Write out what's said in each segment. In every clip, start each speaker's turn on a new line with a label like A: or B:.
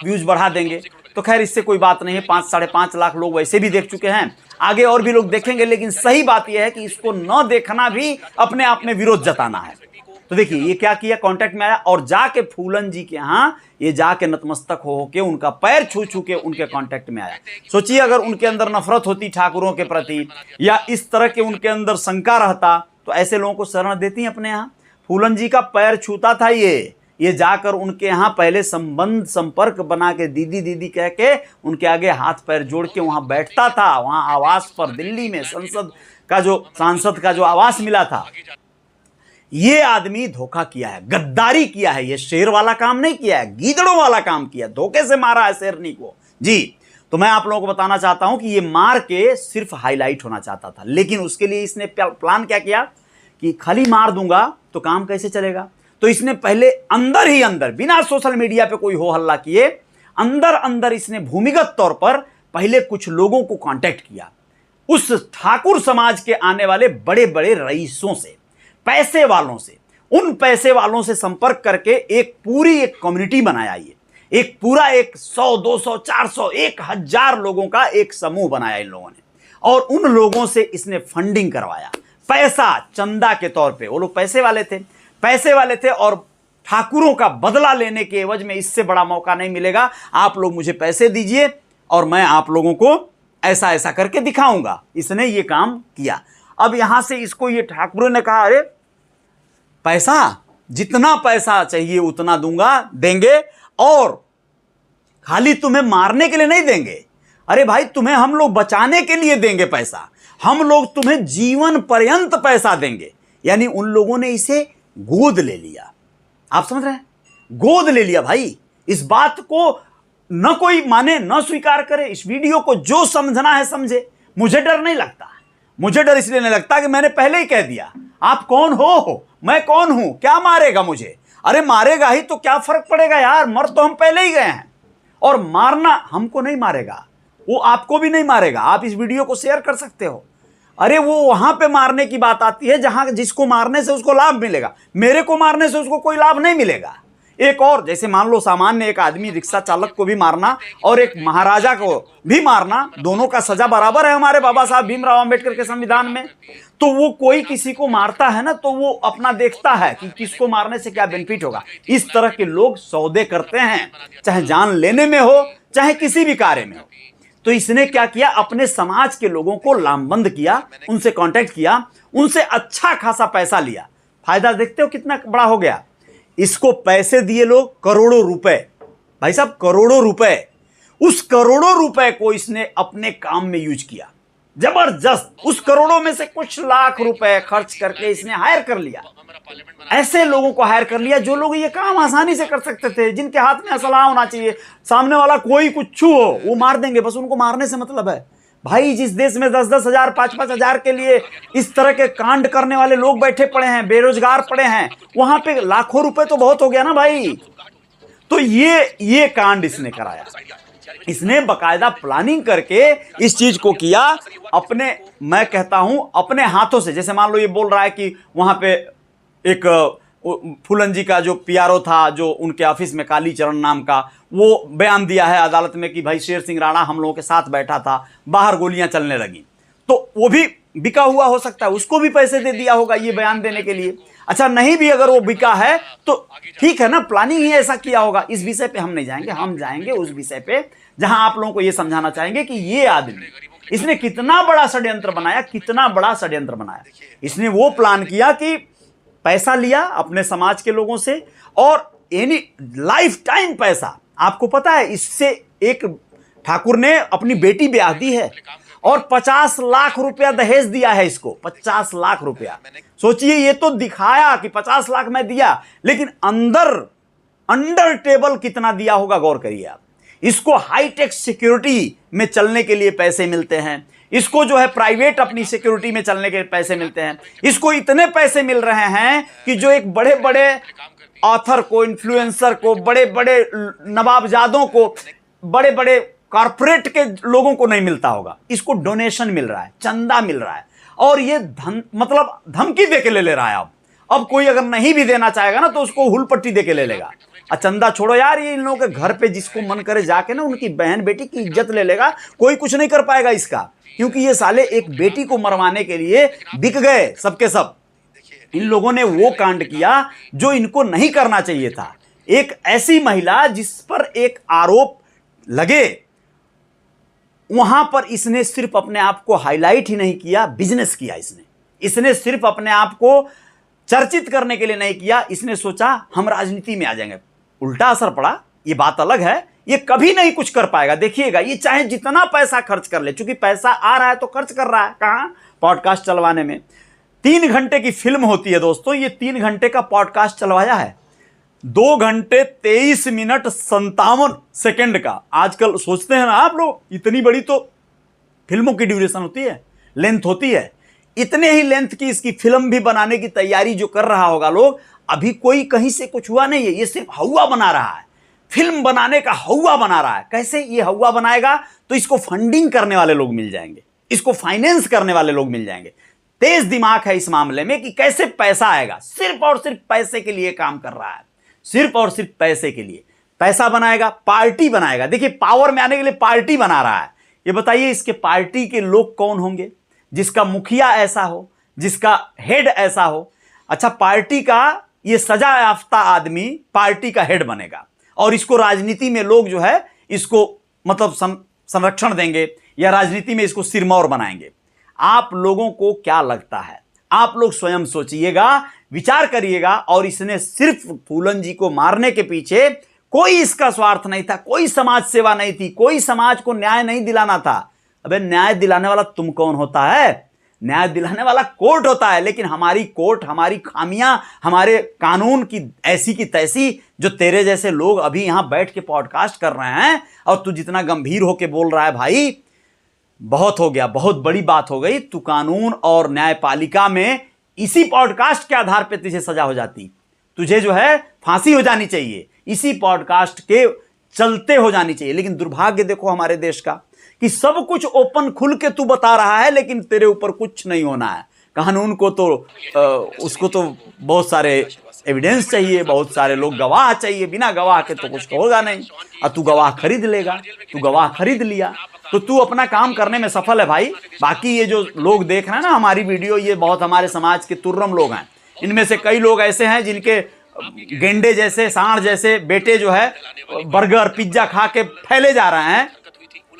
A: Views बढ़ा देंगे। तो खैर इससे कोई बात नहीं है, 5-5.5 लाख लोग वैसे भी देख चुके हैं, आगे और भी लोग देखेंगे। लेकिन सही बात यह है कि इसको न देखना भी अपने आप में विरोध जताना है। तो देखिए ये क्या किया, कांटेक्ट में आया और जाके फूलन जी के यहाँ ये जाके नतमस्तक हो के उनका पैर छू छू के उनके कांटेक्ट में आया। सोचिए अगर उनके अंदर नफरत होती ठाकुरों के प्रति या इस तरह के उनके अंदर शंका रहता तो ऐसे लोगों को शरण देती अपने यहाँ। फूलन जी का पैर छूता था ये जाकर उनके यहाँ पहले संबंध संपर्क बना के दीदी दीदी कह के उनके आगे हाथ पैर जोड़ के वहां बैठता था। वहां आवास पर दिल्ली में सांसद का जो आवास मिला था। ये आदमी धोखा किया है, गद्दारी किया है, ये शेर वाला काम नहीं किया है, गीदड़ों वाला काम किया, धोखे से मारा है शेरनी को जी। तो मैं आप लोगों को बताना चाहता हूं कि ये मार के सिर्फ हाईलाइट होना चाहता था, लेकिन उसके लिए इसने प्लान क्या किया कि खाली मार दूंगा तो काम कैसे चलेगा। तो इसने पहले अंदर ही अंदर बिना सोशल मीडिया पे कोई हो हल्ला किए अंदर अंदर इसने भूमिगत तौर पर पहले कुछ लोगों को कांटेक्ट किया, उस ठाकुर समाज के आने वाले बड़े बड़े रईसों से, पैसे वालों से, उन पैसे वालों से संपर्क करके एक कम्युनिटी बनाया। ये एक पूरा 100 200 400 1000 लोगों का एक समूह बनाया इन लोगों ने, और उन लोगों से इसने फंडिंग करवाया, पैसा चंदा के तौर पे। वो लोग पैसे वाले थे और ठाकुरों का बदला लेने के एवज में इससे बड़ा मौका नहीं मिलेगा, आप लोग मुझे पैसे दीजिए और मैं आप लोगों को ऐसा ऐसा करके दिखाऊंगा। इसने ये काम किया। अब यहां से इसको ये ठाकुरों ने कहा, अरे पैसा, जितना पैसा चाहिए उतना देंगे, और खाली तुम्हें मारने के लिए नहीं देंगे। अरे भाई तुम्हें हम लोग बचाने के लिए देंगे पैसा, हम लोग तुम्हें जीवन पर्यंत पैसा देंगे। यानी उन लोगों ने इसे गोद ले लिया। आप समझ रहे हैं, गोद ले लिया भाई। इस बात को न कोई माने न स्वीकार करे, इस वीडियो को जो समझना है समझे। मुझे डर नहीं लगता, मुझे डर इसलिए नहीं लगता कि मैंने पहले ही कह दिया, आप कौन हो, मैं कौन हूं, क्या मारेगा मुझे। अरे मारेगा ही तो क्या फर्क पड़ेगा यार, मर तो हम पहले ही गए हैं। और मारना हमको नहीं मारेगा, वो आपको भी नहीं मारेगा। आप इस वीडियो को शेयर कर सकते हो। अरे वो वहां पे मारने की बात आती है जहां जिसको मारने से उसको लाभ मिलेगा, मेरे को मारने से उसको कोई लाभ नहीं मिलेगा। एक और, जैसे मान लो सामान्य एक आदमी रिक्शा चालक को भी मारना और एक महाराजा को भी मारना, दोनों का सजा बराबर है हमारे बाबा साहब भीमराव अंबेडकर के संविधान में। तो वो कोई किसी को मारता है ना, तो वो अपना देखता है कि किसको मारने से क्या बेनिफिट होगा। इस तरह के लोग सौदे करते हैं, चाहे जान लेने में हो चाहे किसी भी कार्य में हो। तो इसने क्या किया, अपने समाज के लोगों को लामबंद किया, उनसे कांटेक्ट किया, उनसे अच्छा खासा पैसा लिया। फायदा देखते हो कितना बड़ा हो गया। इसको पैसे दिए लोग करोड़ों रुपए, भाई साहब करोड़ों रुपए। उस करोड़ों रुपए को इसने अपने काम में यूज किया, जबरदस्त। उस करोड़ों में से कुछ लाख रुपए खर्च करके इसने हायर कर लिया, ऐसे लोगों को हायर कर लिया जो लोग ये काम आसानी से कर सकते थे, जिनके हाथ में असला होना चाहिए, सामने वाला कोई कुछ हो वो मार देंगे, बस उनको मारने से मतलब है। भाई जिस देश में 10-10 हजार 5-5 हजार के लिए इस तरह के कांड करने वाले लोग बैठे पड़े हैं, बेरोजगार पड़े हैं, वहां पे लाखों रुपए तो बहुत हो गया ना भाई। तो ये कांड इसने कराया, इसने बकायदा प्लानिंग करके इस चीज को किया अपने, मैं कहता हूं अपने हाथों से। जैसे मान लो ये बोल रहा है कि वहां पे एक फूलन जी का जो पीआरओ था, जो उनके ऑफिस में कालीचरण नाम का, वो बयान दिया है अदालत में कि भाई शेर सिंह राणा हम लोगों के साथ बैठा था, बाहर गोलियां चलने लगी। तो वो भी बिका हुआ हो सकता है, उसको भी पैसे दे दिया होगा ये बयान देने के लिए। अच्छा नहीं भी अगर वो बिका है तो ठीक है ना, प्लानिंग ही ऐसा किया होगा। इस विषय पे हम नहीं जाएंगे, हम जाएंगे उस विषय पे जहां आप लोगों को ये समझाना चाहेंगे कि ये आदमी, इसने कितना बड़ा षड्यंत्र बनाया, कितना बड़ा षड्यंत्र बनाया। इसने वो प्लान किया कि पैसा लिया अपने समाज के लोगों से, और यानी लाइफ टाइम पैसा। आपको पता है इससे एक ठाकुर ने अपनी बेटी ब्याह दी है और 50 लाख रुपया दहेज दिया है इसको, 50 लाख रुपया। सोचिए, ये तो दिखाया कि 50 लाख मैं दिया, लेकिन अंडर टेबल कितना दिया होगा गौर करिए आप। इसको हाईटेक सिक्योरिटी में चलने के लिए पैसे मिलते हैं, इसको जो है प्राइवेट अपनी सिक्योरिटी में चलने के पैसे मिलते हैं, इसको इतने पैसे मिल रहे हैं कि जो एक बड़े बड़े ऑथर को, इन्फ्लुएंसर को, बड़े बड़े नवाबजादों को, बड़े बड़े कॉर्पोरेट के लोगों को नहीं मिलता होगा। इसको डोनेशन मिल रहा है, चंदा मिल रहा है, और ये मतलब धमकी दे के ले रहा है। अब कोई अगर नहीं भी देना चाहेगा ना तो उसको हुल पट्टी दे के ले लेगा। चंदा छोड़ो यार, ये इन लोगों के घर पे जिसको मन करे जाके ना उनकी बहन बेटी की इज्जत ले लेगा, कोई कुछ नहीं कर पाएगा इसका, क्योंकि ये साले एक बेटी को मरवाने के लिए बिक गए सबके सब। इन लोगों ने वो कांड किया जो इनको नहीं करना चाहिए था। एक ऐसी महिला जिस पर एक आरोप लगे, वहां पर इसने सिर्फ अपने आप को हाईलाइट ही नहीं किया, बिजनेस किया इसने सिर्फ अपने आप को चर्चित करने के लिए नहीं किया, इसने सोचा हम राजनीति में आ जाएंगे। उल्टा असर पड़ा, ये बात अलग है, ये कभी नहीं कुछ कर पाएगा। देखिएगा, ये चाहे जितना पैसा खर्च कर ले, चूंकि पैसा आ रहा है तो खर्च कर रहा है कहां, पॉडकास्ट चलवाने में। 3 घंटे की फिल्म होती है दोस्तों, ये 3 घंटे का पॉडकास्ट चलवाया है 2 घंटे 23 मिनट 57 सेकेंड का। आजकल सोचते हैं ना आप लोग, इतनी बड़ी तो फिल्मों की ड्यूरेशन होती है, लेंथ होती है, इतने ही लेंथ की इसकी फिल्म भी बनाने की तैयारी जो कर रहा होगा लोग, अभी कोई कहीं से कुछ हुआ नहीं है, ये सिर्फ हवा बना रहा है, फिल्म बनाने का हवा बना रहा है। कैसे ये हवा बनाएगा, तो इसको फंडिंग करने वाले लोग मिल जाएंगे, इसको फाइनेंस करने वाले लोग मिल जाएंगे। तेज दिमाग है इस मामले में कि कैसे पैसा आएगा, सिर्फ और सिर्फ पैसे के लिए काम कर रहा है, सिर्फ और सिर्फ पैसे के लिए। पैसा बनाएगा, पार्टी बनाएगा। देखिए, पावर में आने के लिए पार्टी बना रहा है। ये बताइए इसके पार्टी के लोग कौन होंगे, जिसका मुखिया ऐसा हो, जिसका हेड ऐसा हो। अच्छा, पार्टी का ये सजा याफ्ता आदमी पार्टी का हेड बनेगा और इसको राजनीति में लोग जो है इसको मतलब संरक्षण देंगे या राजनीति में इसको सिरमौर बनाएंगे। आप लोगों को क्या लगता है, आप लोग स्वयं सोचिएगा, विचार करिएगा। और इसने सिर्फ फूलन जी को मारने के पीछे कोई इसका स्वार्थ नहीं था, कोई समाज सेवा नहीं थी, कोई समाज को न्याय नहीं दिलाना था। अबे न्याय दिलाने वाला तुम कौन होता है, न्याय दिलाने वाला कोर्ट होता है। लेकिन हमारी कोर्ट, हमारी खामियां, हमारे कानून की ऐसी की तैसी, जो तेरे जैसे लोग अभी यहां बैठ के पॉडकास्ट कर रहे हैं और तू जितना गंभीर होके बोल रहा है, भाई बहुत हो गया, बहुत बड़ी बात हो गई। तू कानून और न्यायपालिका में इसी पॉडकास्ट के आधार पर तुझे सजा हो जाती, तुझे जो है फांसी हो जानी चाहिए, इसी पॉडकास्ट के चलते हो जानी चाहिए। लेकिन दुर्भाग्य देखो हमारे देश का कि सब कुछ ओपन खुल के तू बता रहा है, लेकिन तेरे ऊपर कुछ नहीं होना है। कानून को तो उसको तो बहुत सारे एविडेंस चाहिए, बहुत सारे लोग गवाह चाहिए, बिना गवाह के तो कुछ होगा नहीं। और तू गवाह खरीद लेगा, तू गवाह खरीद लिया तो तू अपना काम करने में सफल है भाई। बाकी ये जो लोग देख रहे हैं ना हमारी वीडियो, ये बहुत हमारे समाज के तुर्रम लोग हैं। इनमें से कई लोग ऐसे हैं जिनके गेंडे जैसे, सांड जैसे बेटे जो है बर्गर पिज्जा खा के फैले जा रहे हैं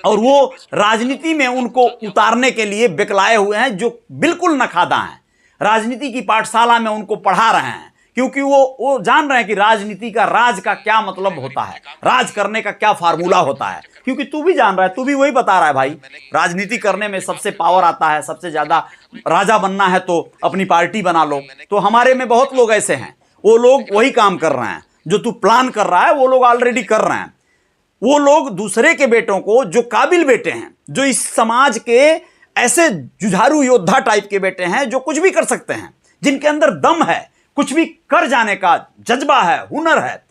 A: और वो राजनीति में उनको उतारने के लिए बिकलाए हुए हैं, जो बिल्कुल नखादा हैं। राजनीति की पाठशाला में उनको पढ़ा रहे हैं, क्योंकि वो जान रहे हैं कि राजनीति का, राज का क्या मतलब होता है, राज करने का क्या फार्मूला होता है। क्योंकि तू भी जान रहा है, तू भी वही बता रहा है भाई, राजनीति करने में सबसे पावर आता है, सबसे ज्यादा राजा बनना है तो अपनी पार्टी बना लो। तो हमारे में बहुत लोग ऐसे हैं, वो लोग वही काम कर रहे हैं जो तू प्लान कर रहा है, वो लोग ऑलरेडी कर रहे हैं। वो लोग दूसरे के बेटों को, जो काबिल बेटे हैं, जो इस समाज के ऐसे जुझारू योद्धा टाइप के बेटे हैं, जो कुछ भी कर सकते हैं, जिनके अंदर दम है, कुछ भी कर जाने का जज्बा है, हुनर है,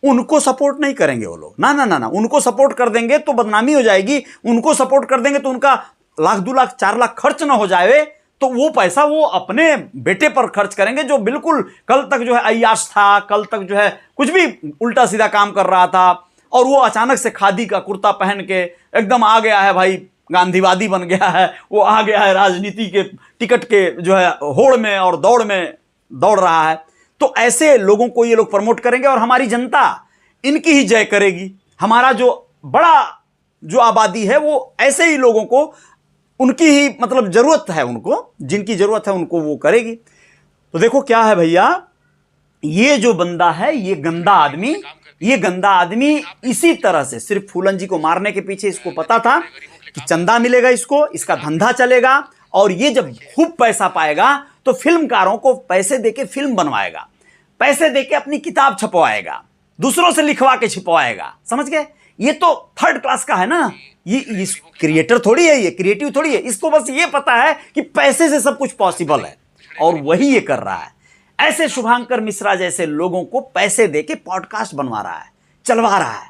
A: उनको सपोर्ट नहीं करेंगे वो लोग। ना ना ना ना, उनको सपोर्ट कर देंगे तो बदनामी हो जाएगी, उनको सपोर्ट कर देंगे तो उनका 1 लाख 2 लाख 4 लाख खर्च ना हो जाए, तो वो पैसा वो अपने बेटे पर खर्च करेंगे, जो बिल्कुल कल तक जो है अय्याश था, कल तक जो है कुछ भी उल्टा सीधा काम कर रहा था, और वो अचानक से खादी का कुर्ता पहन के एकदम आ गया है भाई, गांधीवादी बन गया है, वो आ गया है राजनीति के टिकट के जो है होड़ में और दौड़ में दौड़ रहा है। तो ऐसे लोगों को ये लोग प्रमोट करेंगे और हमारी जनता इनकी ही जय करेगी। हमारा जो बड़ा जो आबादी है वो ऐसे ही लोगों को, उनकी ही मतलब जरूरत है, उनको जिनकी जरूरत है उनको वो करेगी। तो देखो क्या है भैया, ये जो बंदा है, ये गंदा आदमी इसी तरह से सिर्फ फूलन जी को मारने के पीछे इसको पता था कि चंदा मिलेगा, इसको इसका धंधा चलेगा, और ये जब खूब पैसा पाएगा तो फिल्मकारों को पैसे देके फिल्म बनवाएगा, पैसे देके अपनी किताब छपवाएगा, दूसरों से लिखवा के छिपवाएगा। समझ गए? ये तो 3rd क्लास का है ना, ये क्रिएटर थोड़ी है, ये क्रिएटिव थोड़ी है, इसको बस ये पता है कि पैसे से सब कुछ पॉसिबल है, और वही ये कर रहा है। ऐसे शुभांकर मिश्रा जैसे लोगों को पैसे देके पॉडकास्ट बनवा रहा है, चलवा रहा है,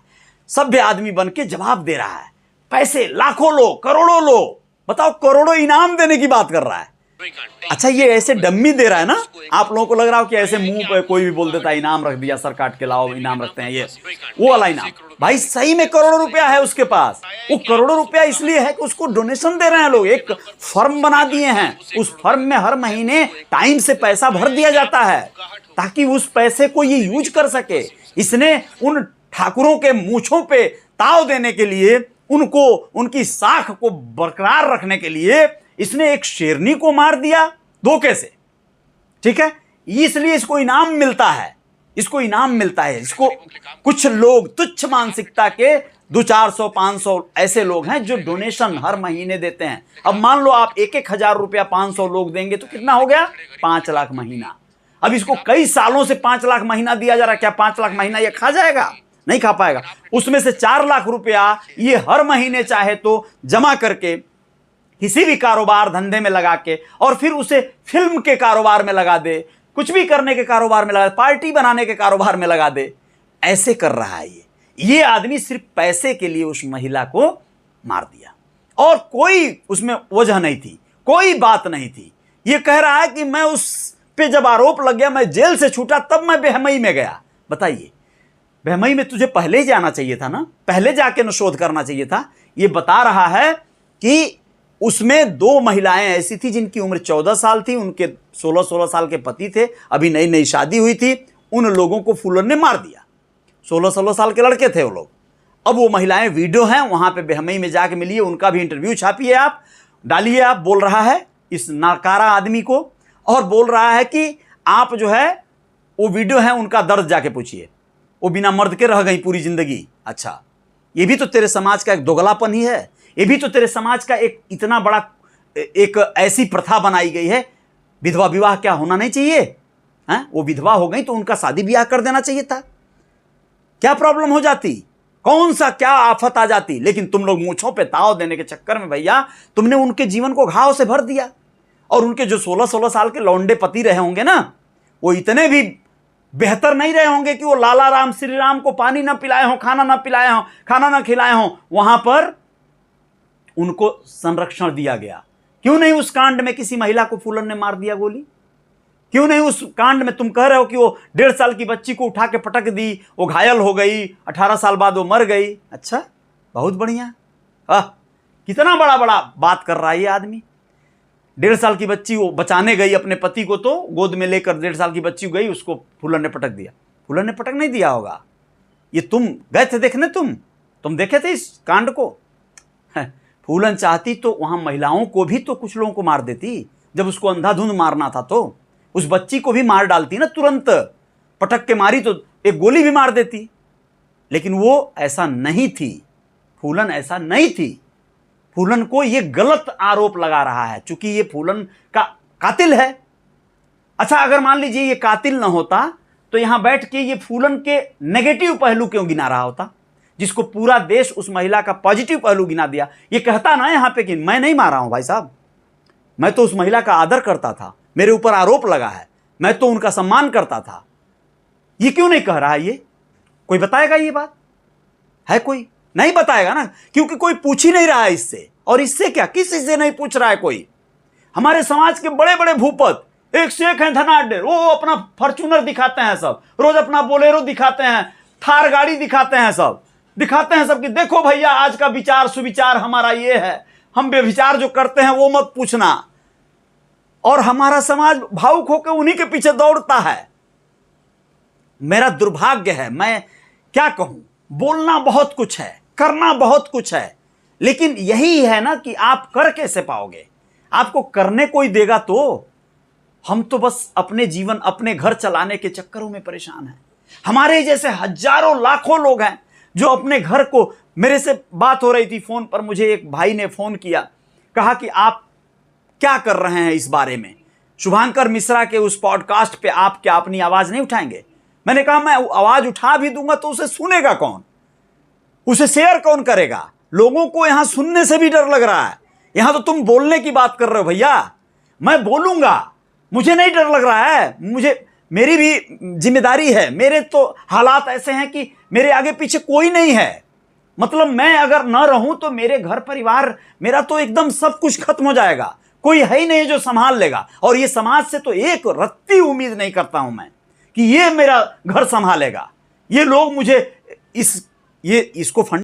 A: सभ्य आदमी बन के जवाब दे रहा है। पैसे लाखों लो, करोड़ों लो, बताओ, करोड़ों इनाम देने की बात कर रहा है। अच्छा, ये ऐसे डम्मी दे रहा है ना, आप लोगों को लग रहा हो कि ऐसे मुंह पे कोई भी बोल देता है इनाम रख दिया, सर काट के लाओ इनाम रखते हैं, ये वो वाला इनाम। भाई सही में करोड़ों रुपया है उसके पास। वो करोड़ों रुपया इसलिए है कि उसको डोनेशन दे रहे हैं लोग, एक फर्म बना दिए हैं, उस फर्म में हर महीने टाइम से पैसा भर दिया जाता है ताकि उस पैसे को ये यूज कर सके। इसने उन ठाकुरों के मूंछों पे ताव देने के लिए, उनको उनकी साख को बरकरार रखने के लिए इसने एक शेरनी को मार दिया धोखे से, ठीक है। इसलिए इसको इनाम मिलता है, इसको इनाम मिलता है। इसको कुछ लोग तुच्छ मानसिकता के 200-400-500 ऐसे लोग हैं जो डोनेशन हर महीने देते हैं। अब मान लो आप 1-1 हजार रुपया 500 लोग देंगे तो कितना हो गया, 5 लाख महीना। अब इसको कई सालों से 5 लाख महीना दिया जा रहा है, क्या 5 लाख महीना ये खा जाएगा? नहीं खा पाएगा। उसमें से 4 लाख रुपया ये हर महीने चाहे तो जमा करके किसी भी कारोबार धंधे में लगा के, और फिर उसे फिल्म के कारोबार में लगा दे, कुछ भी करने के कारोबार में लगा दे, पार्टी बनाने के कारोबार में लगा दे। ऐसे कर रहा है ये आदमी सिर्फ पैसे के लिए उस महिला को मार दिया और कोई उसमें वजह नहीं थी, कोई बात नहीं थी। ये कह रहा है कि मैं उस पे जब आरोप लग गया, मैं जेल से छूटा तब मैं बेहमई में गया। बताइए, बेहमई में तुझे पहले जाना चाहिए था ना, पहले जाके न शोध करना चाहिए था। ये बता रहा है कि उसमें 2 महिलाएं ऐसी थी जिनकी उम्र 14 साल थी, उनके 16-16 साल के पति थे, अभी नई नई शादी हुई थी। उन लोगों को फूलन ने मार दिया। 16-16 साल के लड़के थे वो लोग। अब वो महिलाएं वीडियो हैं, वहां पे बेहमई में जाके मिलिए, उनका भी इंटरव्यू छापिए, आप डालिए। आप बोल रहा है इस नाकारा आदमी को, और बोल रहा है कि आप जो है वो वीडियो है, उनका दर्द जाके पूछिए। वो बिना मर्द के रह गई पूरी जिंदगी। अच्छा, ये भी तो तेरे समाज का एक दोगलापन ही है। ये भी तो तेरे समाज का एक इतना बड़ा एक ऐसी प्रथा बनाई गई है, विधवा विवाह क्या होना नहीं चाहिए? हैं? वो विधवा हो गई तो उनका शादी ब्याह कर देना चाहिए था। क्या प्रॉब्लम हो जाती, कौन सा क्या आफत आ जाती? लेकिन तुम लोग मूंछों पे ताव देने के चक्कर में भैया तुमने उनके जीवन को घाव से भर दिया। और उनके जो 16-16 साल के लौंडे पति रहे होंगे ना, वो इतने भी बेहतर नहीं रहे होंगे कि वो लाला राम श्री राम को पानी ना पिलाए हों, खाना ना पिलाए हों, खाना ना खिलाए हों। वहां पर उनको संरक्षण दिया गया। क्यों नहीं उस कांड में किसी महिला को फूलन ने मार दिया गोली? क्यों नहीं उस कांड में तुम कह रहे हो कि वो 1.5 साल की बच्ची को उठा के पटक दी, वो घायल हो गई, 18 साल बाद वो मर गई। अच्छा, बहुत बढ़िया। कितना बड़ा बड़ा बात कर रहा है ये आदमी। 1.5 साल की बच्ची वो बचाने गई अपने पति को, तो गोद में लेकर 1.5 साल की बच्ची गई, उसको फूलन ने पटक दिया। फूलन ने पटक नहीं दिया होगा, ये तुम गए थे देखने, तुम देखे थे इस कांड को? फूलन चाहती तो वहां महिलाओं को भी तो कुछ लोगों को मार देती। जब उसको अंधाधुंध मारना था तो उस बच्ची को भी मार डालती ना, तुरंत पटक के मारी तो एक गोली भी मार देती। लेकिन वो ऐसा नहीं थी, फूलन ऐसा नहीं थी। फूलन को ये गलत आरोप लगा रहा है, चूंकि ये फूलन का कातिल है। अच्छा, अगर मान लीजिए ये कातिल ना होता तो यहां बैठ के ये फूलन के नेगेटिव पहलू क्यों गिना रहा होता, जिसको पूरा देश उस महिला का पॉजिटिव पहलू गिना दिया। ये कहता ना यहां पे कि मैं नहीं मारा हूं भाई साहब, मैं तो उस महिला का आदर करता था, मेरे ऊपर आरोप लगा है, मैं तो उनका सम्मान करता था। ये क्यों नहीं कह रहा है? ये कोई बताएगा? ये बात है? कोई नहीं बताएगा ना, क्योंकि कोई पूछ ही नहीं रहा है इससे। और इससे क्या, किसी से नहीं पूछ रहा है कोई। हमारे समाज के बड़े बड़े भूपत एक से एक हैं धनाढ्य, वो अपना फॉर्च्यूनर दिखाते हैं, सब रोज अपना बोलेरो दिखाते हैं, थार गाड़ी दिखाते हैं, सब दिखाते हैं सब कि देखो भैया आज का विचार सुविचार हमारा ये है, हम बेविचार जो करते हैं वो मत पूछना। और हमारा समाज भावुक होकर उन्हीं के पीछे दौड़ता है। मेरा दुर्भाग्य है, मैं क्या कहूं। बोलना बहुत कुछ है, करना बहुत कुछ है, लेकिन यही है ना कि आप कर कैसे पाओगे? आपको करने कोई देगा तो। हम तो बस अपने जीवन, अपने घर चलाने के चक्करों में परेशान हैं। हमारे जैसे हजारों लाखों लोग हैं जो अपने घर को, मेरे से बात हो रही थी फोन पर, मुझे एक भाई ने फोन किया, कहा कि आप क्या कर रहे हैं इस बारे में, शुभांकर मिश्रा के उस पॉडकास्ट पे आप क्या अपनी आवाज नहीं उठाएंगे? मैंने कहा मैं आवाज उठा भी दूंगा तो उसे सुनेगा कौन, उसे शेयर कौन करेगा? लोगों को यहां सुनने से भी डर लग रहा है। यहां तो तुम बोलने की बात कर रहे हो भैया, मैं बोलूंगा, मुझे नहीं डर लग रहा है, मुझे, मेरी भी जिम्मेदारी है। मेरे तो हालात ऐसे हैं कि मेरे आगे पीछे कोई नहीं है। मतलब मैं अगर न रहूं तो मेरे घर परिवार, मेरा तो एकदम सब कुछ खत्म हो जाएगा। कोई है ही नहीं जो संभाल लेगा। और ये समाज से तो एक रत्ती उम्मीद नहीं करता हूं मैं कि ये मेरा घर संभालेगा। ये लोग मुझे इसको फंड